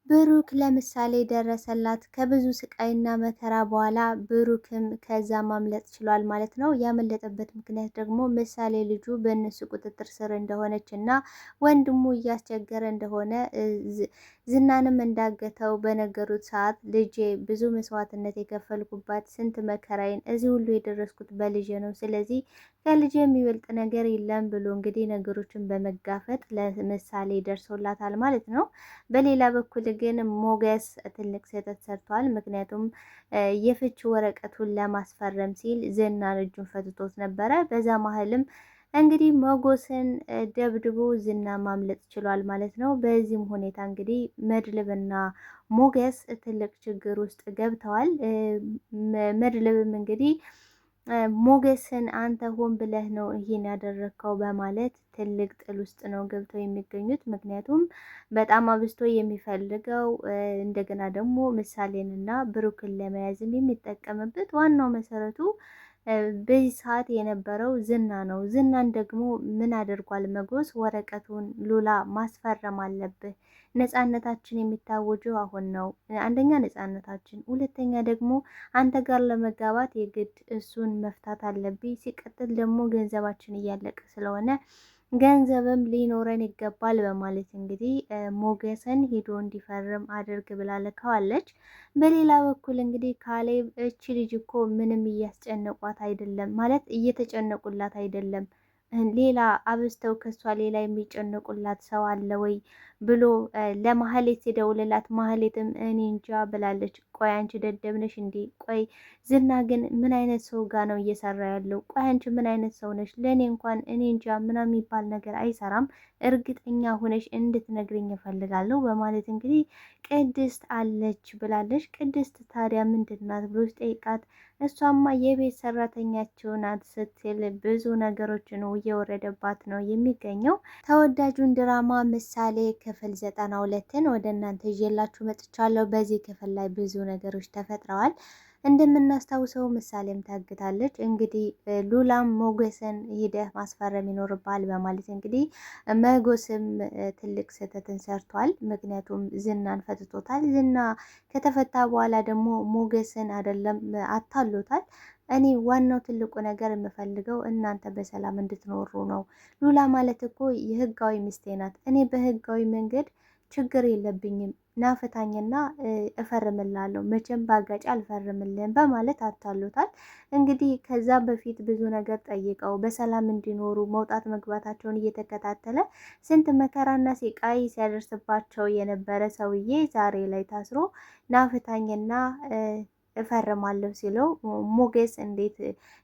ብሩክ ለምሳሌ ደረሰላት። ከብዙ ስቃይና መከራ በኋላ ብሩክም ከዛ ማምለጥ ችሏል ማለት ነው። ያመለጠበት ምክንያት ደግሞ ምሳሌ ልጁ በእነሱ ቁጥጥር ስር እንደሆነች እና ወንድሙ እያስቸገረ እንደሆነ ዝናንም እንዳገተው በነገሩት ሰዓት ልጄ ብዙ መስዋዕትነት የከፈልኩባት ስንት መከራዬን እዚህ ሁሉ የደረስኩት በልጄ ነው። ስለዚህ ከልጄ የሚበልጥ ነገር የለም ብሎ እንግዲህ ነገሮችን በመጋፈጥ ለምሳሌ ደርሶላታል ማለት ነው። በሌላ በኩል ግን ሞገስ ትልቅ ስህተት ሰርቷል። ምክንያቱም የፍች ወረቀቱን ለማስፈረም ሲል ዝናን እጁን ፈትቶት ነበረ። በዛ መሀልም እንግዲህ ሞገስን ደብድቦ ዝና ማምለጥ ችሏል ማለት ነው። በዚህም ሁኔታ እንግዲህ መድብልና ሞገስ ትልቅ ችግር ውስጥ ገብተዋል። መድብልም እንግዲህ ሞገስን አንተ ሆን ብለህ ነው ይሄን ያደረግከው በማለት ትልቅ ጥል ውስጥ ነው ገብተው የሚገኙት። ምክንያቱም በጣም አብዝቶ የሚፈልገው እንደገና ደግሞ ምሳሌንና ብሩክን ለመያዝም የሚጠቀምበት ዋናው መሰረቱ በዚህ ሰዓት የነበረው ዝና ነው። ዝናን ደግሞ ምን አድርጓል መጎስ? ወረቀቱን ሉላ ማስፈረም አለብህ። ነጻነታችን የሚታወጀው አሁን ነው። አንደኛ ነጻነታችን፣ ሁለተኛ ደግሞ አንተ ጋር ለመጋባት የግድ እሱን መፍታት አለብኝ። ሲቀጥል ደግሞ ገንዘባችን እያለቀ ስለሆነ ገንዘብም ሊኖረን ይገባል በማለት እንግዲህ ሞገስን ሄዶ እንዲፈርም አድርግ ብላ ልከዋለች። በሌላ በኩል እንግዲህ ካሌብ እቺ ልጅ እኮ ምንም እያስጨነቋት አይደለም ማለት እየተጨነቁላት አይደለም፣ ሌላ አብስተው ከሷ ሌላ የሚጨነቁላት ሰው አለ ወይ ብሎ ለማህሌት ሲደውልላት፣ ማህሌትም እኔ እንጃ ብላለች። ቆይ አንቺ ደደብነሽ እንዴ? ቆይ ዝና ግን ምን አይነት ሰው ጋር ነው እየሰራ ያለው? ቆይ አንቺ ምን አይነት ሰው ነሽ? ለእኔ እንኳን እኔ እንጃ ምናምን የሚባል ነገር አይሰራም። እርግጠኛ ሆነሽ እንድትነግርኝ እፈልጋለሁ በማለት እንግዲህ ቅድስት አለች ብላለች። ቅድስት ታዲያ ምንድናት ብሎ ሲጠይቃት እሷማ የቤት ሰራተኛቸው ናት ስትል ብዙ ነገሮች ነው እየወረደባት ነው የሚገኘው። ተወዳጁን ድራማ ምሳሌ ክፍል 92ን ወደ እናንተ ይዤላችሁ መጥቻለሁ። በዚህ ክፍል ላይ ብዙ ነገሮች ተፈጥረዋል። እንደምናስታውሰው ምሳሌም ታግታለች። እንግዲህ ሉላም ሞገስን ሂደህ ማስፈረም ይኖርባል በማለት እንግዲህ መጎስም ትልቅ ስህተትን ሰርቷል። ምክንያቱም ዝናን ፈትቶታል። ዝና ከተፈታ በኋላ ደግሞ ሞገስን አይደለም አታሎታል። እኔ ዋናው ትልቁ ነገር የምፈልገው እናንተ በሰላም እንድትኖሩ ነው። ሉላ ማለት እኮ የህጋዊ ሚስቴ ናት። እኔ በህጋዊ መንገድ ችግር የለብኝም፣ ናፍታኝና እፈርምላለሁ፣ መቼም ባጋጭ አልፈርምልህም በማለት አታሉታል። እንግዲህ ከዛ በፊት ብዙ ነገር ጠይቀው በሰላም እንዲኖሩ መውጣት መግባታቸውን እየተከታተለ ስንት መከራና ሲቃይ ሲያደርስባቸው የነበረ ሰውዬ ዛሬ ላይ ታስሮ ናፍታኝና እፈርማለሁ ሲለው ሞገስ እንዴት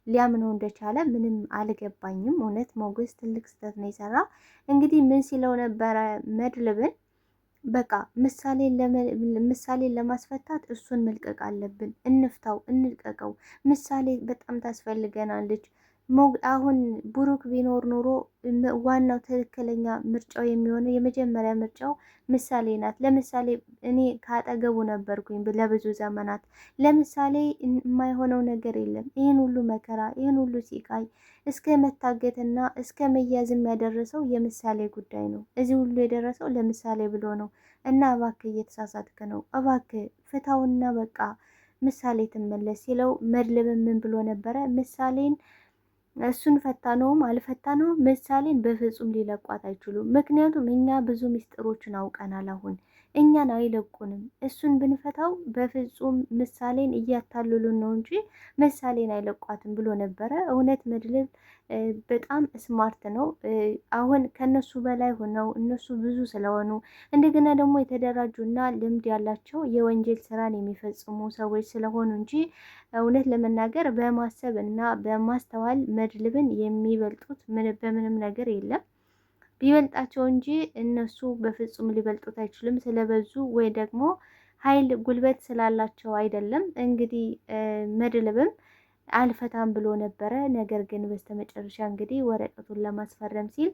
ሊያምነው እንደቻለ ምንም አልገባኝም። እውነት ሞገስ ትልቅ ስህተት ነው የሰራ። እንግዲህ ምን ሲለው ነበረ መድብልን በቃ ምሳሌን ለማስፈታት እሱን መልቀቅ አለብን፣ እንፍታው፣ እንልቀቀው፣ ምሳሌ በጣም ታስፈልገናለች። አሁን ብሩክ ቢኖር ኖሮ ዋናው ትክክለኛ ምርጫው የሚሆነው የመጀመሪያ ምርጫው ምሳሌ ናት። ለምሳሌ እኔ ካጠገቡ ነበርኩኝ ለብዙ ዘመናት። ለምሳሌ የማይሆነው ነገር የለም። ይህን ሁሉ መከራ፣ ይህን ሁሉ ሲቃይ እስከ መታገትና እስከ መያዝም ያደረሰው የምሳሌ ጉዳይ ነው። እዚህ ሁሉ የደረሰው ለምሳሌ ብሎ ነው። እና እባክህ እየተሳሳትክ ነው፣ እባክህ ፍታውና በቃ ምሳሌ ትመለስ ሲለው መድብልን ምን ብሎ ነበረ? ምሳሌን እሱን ፈታነውም አልፈታነውም ምሳሌን በፍጹም ሊለቋት አይችሉም። ምክንያቱም እኛ ብዙ ምስጢሮችን አውቀናል። አሁን እኛን አይለቁንም። እሱን ብንፈታው በፍጹም ምሳሌን እያታለሉን ነው እንጂ ምሳሌን አይለቋትም ብሎ ነበረ። እውነት መድብል በጣም ስማርት ነው። አሁን ከነሱ በላይ ሆነው እነሱ ብዙ ስለሆኑ እንደገና ደግሞ የተደራጁና ልምድ ያላቸው የወንጀል ስራን የሚፈጽሙ ሰዎች ስለሆኑ እንጂ እውነት ለመናገር በማሰብ እና በማስተዋል መድብልን የሚበልጡት በምንም ነገር የለም። ቢበልጣቸው እንጂ እነሱ በፍጹም ሊበልጡት አይችልም። ስለበዙ ወይ ደግሞ ኃይል ጉልበት ስላላቸው አይደለም። እንግዲህ መድብልም አልፈታም ብሎ ነበረ። ነገር ግን በስተመጨረሻ እንግዲህ ወረቀቱን ለማስፈረም ሲል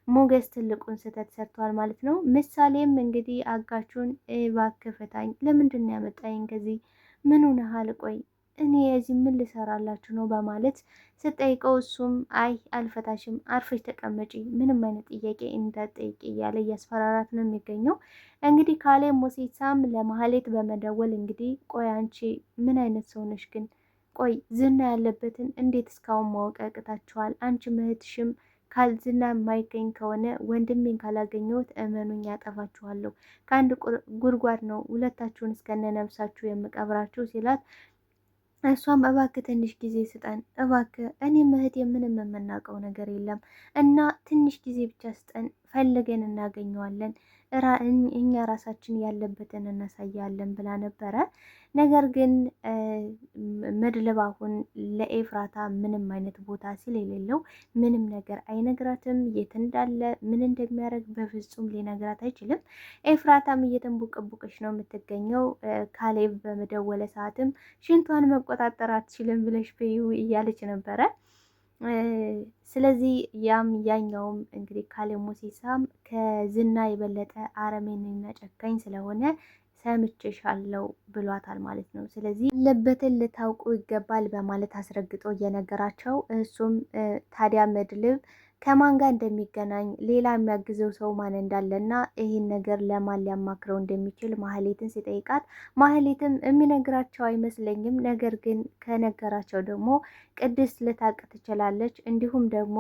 ሞገስ ትልቁን ስህተት ሰርቷል ማለት ነው። ምሳሌም እንግዲህ አጋቹን እባክህ ፍታኝ፣ ለምንድን ነው ያመጣኝ ከዚህ? ምን ሆነሃል? ቆይ እኔ የዚህ ምን ልሰራላችሁ ነው በማለት ስጠይቀው እሱም አይ አልፈታሽም፣ አርፈሽ ተቀመጪ፣ ምንም አይነት ጥያቄ እንዳትጠይቂ እያለ እያስፈራራት ነው የሚገኘው። እንግዲህ ካሌብ ሞሴሳም ለማህሌት በመደወል እንግዲህ ቆይ አንቺ ምን አይነት ሰው ነሽ ግን? ቆይ ዝና ያለበትን እንዴት እስካሁን ማወቅ ያቅታችኋል? አንቺ እህትሽም ካልዝና የማይገኝ ከሆነ ወንድሜን ካላገኘሁት እመኑኝ ያጠፋችኋለሁ፣ ከአንድ ጉድጓድ ነው ሁለታችሁን እስከነ ነብሳችሁ የምቀብራችሁ ሲላት፣ እሷም እባክህ ትንሽ ጊዜ ስጠን እባክህ፣ እኔም እህቴ ምንም የምናውቀው ነገር የለም እና ትንሽ ጊዜ ብቻ ስጠን፣ ፈልገን እናገኘዋለን፣ እኛ ራሳችን ያለበትን እናሳያለን ብላ ነበረ። ነገር ግን መድብል አሁን ለኤፍራታ ምንም አይነት ቦታ ስለሌለው ምንም ነገር አይነግራትም። የት እንዳለ ምን እንደሚያደርግ በፍጹም ሊነግራት አይችልም። ኤፍራታም እየተንቡቀቡቀች ነው የምትገኘው። ካሌብ በመደወለ ሰዓትም ሽንቷን መቆጣጠር አትችልም ብለሽ በዩ እያለች ነበረ። ስለዚህ ያኛውም እንግዲህ ካሌብ ሞሴሳም ከዝና የበለጠ አረመኔና ጨካኝ ስለሆነ ሰምቼሻለሁ ብሏታል ማለት ነው። ስለዚህ ያለበትን ልታውቁ ይገባል በማለት አስረግጦ እየነገራቸው፣ እሱም ታዲያ መድብል ከማን ጋር እንደሚገናኝ ሌላ የሚያግዘው ሰው ማን እንዳለና ይህን ነገር ለማን ሊያማክረው እንደሚችል ማህሌትን ሲጠይቃት፣ ማህሌትም የሚነግራቸው አይመስለኝም፣ ነገር ግን ከነገራቸው ደግሞ ቅድስት ልታውቅ ትችላለች፣ እንዲሁም ደግሞ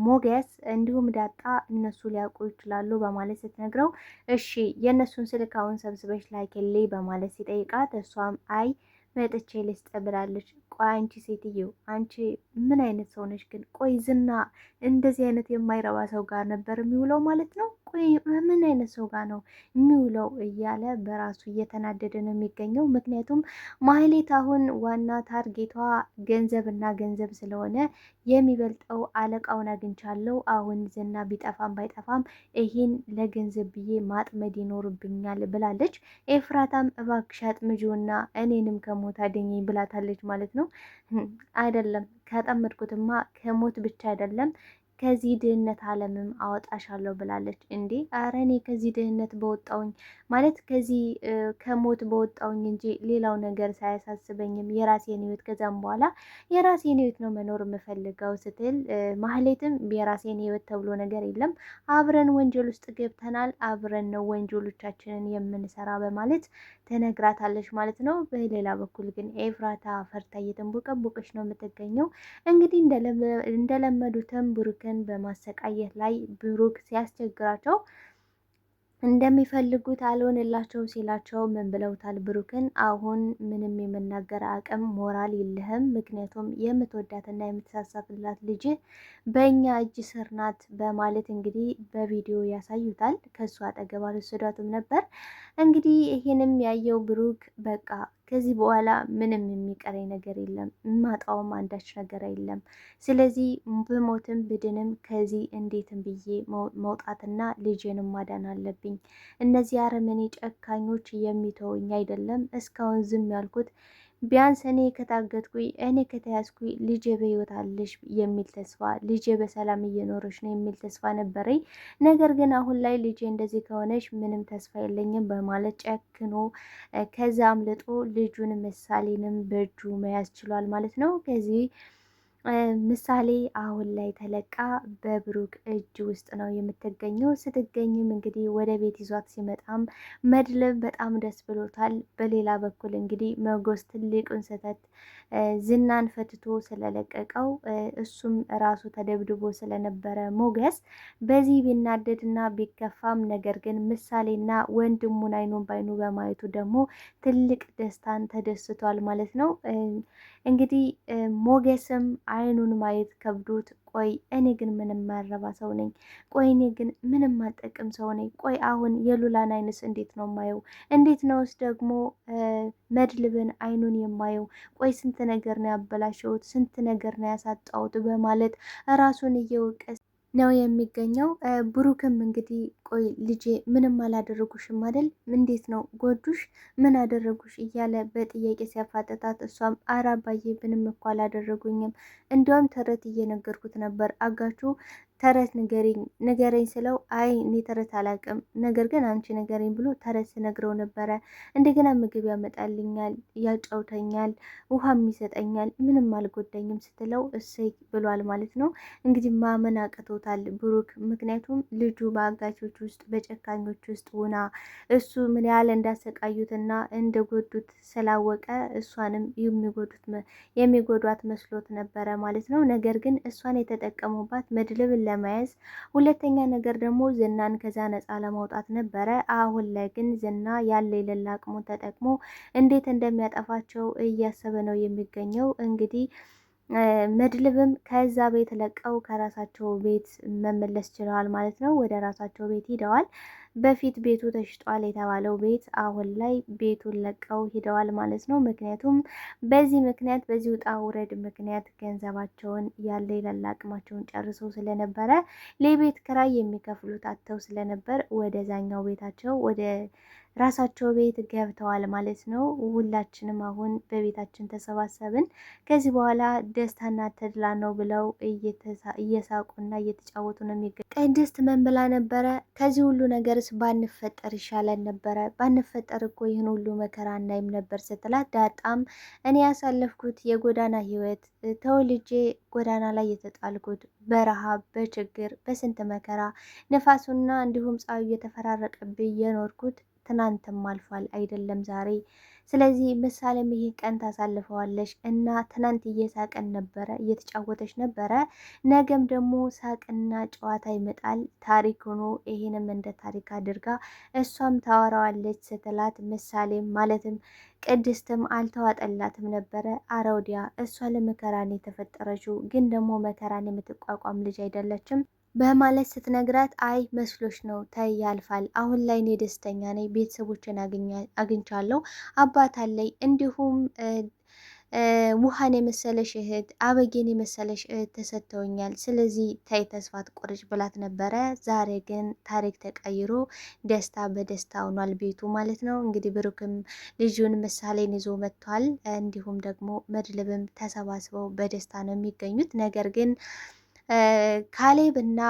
ሞገስ እንዲሁም ዳጣ እነሱ ሊያውቁ ይችላሉ በማለት ስትነግረው፣ እሺ የእነሱን ስልክ አሁን ሰብስበሽ ላኪልኝ በማለት ሲጠይቃት፣ እሷም አይ መጥቼ ልስጥ ብላለች። ቆይ አንቺ ሴትዮ አንቺ ምን አይነት ሰው ነች ግን? ቆይ ዝና እንደዚህ አይነት የማይረባ ሰው ጋር ነበር የሚውለው ማለት ነው? ቆይ ምን አይነት ሰው ጋር ነው የሚውለው? እያለ በራሱ እየተናደደ ነው የሚገኘው። ምክንያቱም ማህሌት አሁን ዋና ታርጌቷ ገንዘብና ገንዘብ ስለሆነ የሚበልጠው አለቃውን አግኝቻለሁ። አሁን ዝና ቢጠፋም ባይጠፋም ይህን ለገንዘብ ብዬ ማጥመድ ይኖርብኛል ብላለች። ኤፍራታም እባክሽ አጥምጂውና እኔንም ከሞት አድኚኝ ብላታለች ማለት ነው። አይደለም ከጠመድኩትማ ከሞት ብቻ አይደለም ከዚህ ድህነት ዓለምም አወጣሻለሁ ብላለች። እንዴ አረ እኔ ከዚህ ድህነት በወጣውኝ ማለት ከዚህ ከሞት በወጣውኝ እንጂ ሌላው ነገር ሳያሳስበኝም የራሴን ህይወት ከዛም በኋላ የራሴን ህይወት ነው መኖር የምፈልገው ስትል፣ ማህሌትም የራሴን ህይወት ተብሎ ነገር የለም አብረን ወንጀል ውስጥ ገብተናል፣ አብረን ነው ወንጀሎቻችንን የምንሰራ በማለት ትነግራታለች ማለት ነው። በሌላ በኩል ግን ኤፍራታ ፈርታ እየተንቦቀቦቀች ነው የምትገኘው። እንግዲህ እንደለመዱትም ብሩክን በማሰቃየት ላይ ብሩክ ሲያስቸግራቸው እንደሚፈልጉት አልሆንላቸው ሲላቸው ምን ብለውታል ብሩክን? አሁን ምንም የመናገር አቅም ሞራል የለህም፣ ምክንያቱም የምትወዳትና የምትሳሳትላት ልጅ በእኛ እጅ ስር ናት በማለት እንግዲህ በቪዲዮ ያሳዩታል። ከሱ አጠገብ አልወሰዷትም ነበር። እንግዲህ ይህንም ያየው ብሩክ በቃ ከዚህ በኋላ ምንም የሚቀረኝ ነገር የለም፣ የማጣውም አንዳች ነገር የለም። ስለዚህ ብሞትም ብድንም ከዚህ እንዴትም ብዬ መውጣትና ልጄንም ማዳን አለብኝ። እነዚህ አረመኔ ጨካኞች የሚተውኝ አይደለም። እስካሁን ዝም ያልኩት ቢያንስ እኔ ከታገትኩኝ እኔ ከተያዝኩኝ ልጄ በህይወት አለሽ የሚል ተስፋ፣ ልጄ በሰላም እየኖረች ነው የሚል ተስፋ ነበረኝ። ነገር ግን አሁን ላይ ልጄ እንደዚህ ከሆነች ምንም ተስፋ የለኝም በማለት ጨክኖ ከዛ አምልጦ ልጁን ምሳሌንም በእጁ መያዝ ችሏል ማለት ነው። ከዚህ ምሳሌ አሁን ላይ ተለቃ በብሩክ እጅ ውስጥ ነው የምትገኘው። ስትገኝም እንግዲህ ወደ ቤት ይዟት ሲመጣም መድብል በጣም ደስ ብሎታል። በሌላ በኩል እንግዲህ መጎስ ትልቁን ስህተት ዝናን ፈትቶ ስለለቀቀው እሱም ራሱ ተደብድቦ ስለነበረ ሞገስ በዚህ ቢናደድና ቢከፋም፣ ነገር ግን ምሳሌና ወንድሙን አይኑን ባይኑ በማየቱ ደግሞ ትልቅ ደስታን ተደስቷል ማለት ነው። እንግዲህ ሞገስም አይኑን ማየት ከብዶት፣ ቆይ እኔ ግን ምንም ማረባ ሰው ነኝ፣ ቆይ እኔ ግን ምንም አልጠቅም ሰው ነኝ፣ ቆይ አሁን የሉላን አይንስ እንዴት ነው ማየው? እንዴት ነውስ ደግሞ መድብልን አይኑን የማየው? ቆይ ስንት ነገር ነው ያበላሸሁት፣ ስንት ነገር ነው ያሳጣሁት በማለት ራሱን እየወቀሰ ነው የሚገኘው። ብሩክም እንግዲህ ቆይ ልጄ ምንም አላደረጉሽም አይደል? እንዴት ነው ጎዱሽ? ምን አደረጉሽ? እያለ በጥያቄ ሲያፋጠጣት፣ እሷም ኧረ አባዬ ምንም እኮ አላደረጉኝም፣ እንዲያውም ተረት እየነገርኩት ነበር፣ አጋቹ ተረት ንገረኝ ስለው አይ እኔ ተረት አላውቅም፣ ነገር ግን አንቺ ንገረኝ ብሎ ተረት ስነግረው ነበረ። እንደገና ምግብ ያመጣልኛል፣ ያጫውተኛል፣ ውሃም ይሰጠኛል፣ ምንም አልጎዳኝም ስትለው እሰይ ብሏል ማለት ነው። እንግዲህ ማመን አቅቶታል ብሩክ። ምክንያቱም ልጁ በአጋቾች ውስጥ በጨካኞች ውስጥ ሆና እሱ ምን ያህል እንዳሰቃዩትና እንደጎዱት ስላወቀ እሷንም የሚጎዷት መስሎት ነበረ ማለት ነው። ነገር ግን እሷን የተጠቀሙባት መድልብን ለመያዝ፣ ሁለተኛ ነገር ደግሞ ዝናን ከዛ ነፃ ለማውጣት ነበረ። አሁን ላይ ግን ዝና ያለ የሌላ አቅሙን ተጠቅሞ እንዴት እንደሚያጠፋቸው እያሰበ ነው የሚገኘው። እንግዲህ መድልብም ከዛ ቤት ለቀው ከራሳቸው ቤት መመለስ ችለዋል ማለት ነው። ወደ ራሳቸው ቤት ሂደዋል። በፊት ቤቱ ተሽጧል የተባለው ቤት አሁን ላይ ቤቱን ለቀው ሂደዋል ማለት ነው። ምክንያቱም በዚህ ውጣ ውረድ ምክንያት ገንዘባቸውን ያለ የሌላ አቅማቸውን ጨርሰው ስለነበረ ለቤት ክራይ የሚከፍሉት አጥተው ስለነበር ወደዛኛው ቤታቸው ወደ ራሳቸው ቤት ገብተዋል ማለት ነው። ሁላችንም አሁን በቤታችን ተሰባሰብን፣ ከዚህ በኋላ ደስታና ተድላ ነው ብለው እየሳቁና እየተጫወቱ ነው የሚገኙ። ቅድስት ምን ብላ ነበረ? ከዚህ ሁሉ ነገርስ ባንፈጠር ይሻለን ነበረ፣ ባንፈጠር እኮ ይህን ሁሉ መከራ እናይም ነበር ስትላት፣ ዳጣም እኔ ያሳለፍኩት የጎዳና ህይወት ተወልጄ ጎዳና ላይ የተጣልኩት በረሃብ በችግር በስንት መከራ ነፋሱና እንዲሁም ፀሐዩ የተፈራረቀብኝ የኖርኩት ትናንትም አልፏል አይደለም ዛሬ። ስለዚህ ምሳሌም ይህ ቀን ታሳልፈዋለሽ እና ትናንት እየሳቀን ነበረ፣ እየተጫወተች ነበረ። ነገም ደግሞ ሳቅና ጨዋታ ይመጣል ታሪክ ሆኖ ይሄንም እንደ ታሪክ አድርጋ እሷም ታወራዋለች ስትላት፣ ምሳሌም ማለትም ቅድስትም አልተዋጠላትም ነበረ። አረውዲያ እሷ ለመከራን የተፈጠረችው ግን ደግሞ መከራን የምትቋቋም ልጅ አይደለችም በማለት ስትነግራት፣ አይ መስሎች ነው ታይ ያልፋል። አሁን ላይ እኔ ደስተኛ ነኝ፣ ቤተሰቦችን አግኝቻለሁ፣ አባት አለኝ፣ እንዲሁም ውሃን የመሰለሽ እህት፣ አበጌን የመሰለሽ እህት ተሰጥተውኛል። ስለዚህ ታይ ተስፋ ትቆርጭ ብላት ነበረ። ዛሬ ግን ታሪክ ተቀይሮ ደስታ በደስታ ሆኗል ቤቱ ማለት ነው። እንግዲህ ብሩክም ልጁን ምሳሌን ይዞ መጥቷል። እንዲሁም ደግሞ መድልብም ተሰባስበው በደስታ ነው የሚገኙት። ነገር ግን ካሌብ እና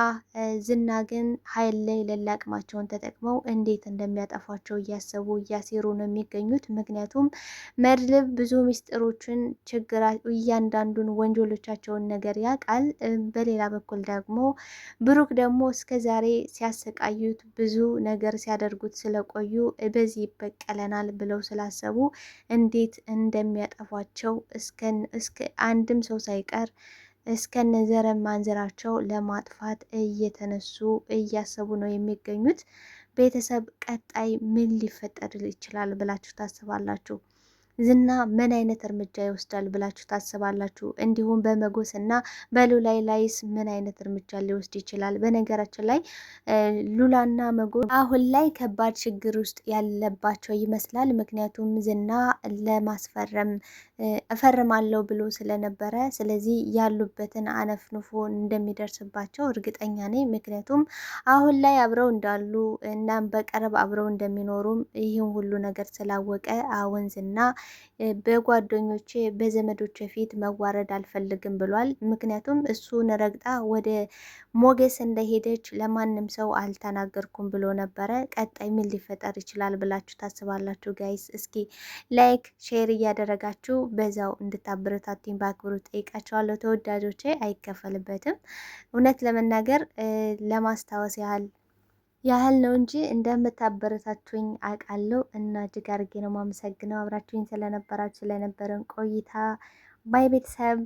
ዝና ግን ኃይል ላይ የሌላ አቅማቸውን ተጠቅመው እንዴት እንደሚያጠፏቸው እያሰቡ እያሴሩ ነው የሚገኙት። ምክንያቱም መድልብ ብዙ ምስጢሮችን እያንዳንዱን ወንጀሎቻቸውን ነገር ያውቃል። በሌላ በኩል ደግሞ ብሩክ ደግሞ እስከ ዛሬ ሲያሰቃዩት ብዙ ነገር ሲያደርጉት ስለቆዩ በዚህ ይበቀለናል ብለው ስላሰቡ እንዴት እንደሚያጠፏቸው እስከ አንድም ሰው ሳይቀር እስከነ ዘረ ማንዘራቸው ለማጥፋት እየተነሱ እያሰቡ ነው የሚገኙት። ቤተሰብ ቀጣይ ምን ሊፈጠር ይችላል ብላችሁ ታስባላችሁ? ዝና ምን አይነት እርምጃ ይወስዳል ብላችሁ ታስባላችሁ? እንዲሁም በመጎስ እና በሉላይ ላይስ ምን አይነት እርምጃ ሊወስድ ይችላል? በነገራችን ላይ ሉላና መጎስ አሁን ላይ ከባድ ችግር ውስጥ ያለባቸው ይመስላል። ምክንያቱም ዝና ለማስፈረም እፈርማለሁ ብሎ ስለነበረ፣ ስለዚህ ያሉበትን አነፍንፎ እንደሚደርስባቸው እርግጠኛ ነኝ። ምክንያቱም አሁን ላይ አብረው እንዳሉ እናም በቅርብ አብረው እንደሚኖሩም ይህን ሁሉ ነገር ስላወቀ አሁን ዝና በጓደኞቼ በዘመዶቼ ፊት መዋረድ አልፈልግም ብሏል። ምክንያቱም እሱን ረግጣ ወደ ሞገስ እንደሄደች ለማንም ሰው አልተናገርኩም ብሎ ነበረ። ቀጣይ ምን ሊፈጠር ይችላል ብላችሁ ታስባላችሁ ጋይስ? እስኪ ላይክ ሼር እያደረጋችሁ በዛው እንድታበረታቱኝ በአክብሮት ጠይቃችኋለሁ። ተወዳጆቼ አይከፈልበትም። እውነት ለመናገር ለማስታወስ ያህል ነው እንጂ እንደምታበረታቱኝ አውቃለሁ እና እጅግ አድርጌ ነው የማመሰግነው አብራችሁኝ ስለነበራችሁ ስለነበረን ቆይታ። ባይ ቤተሰብ።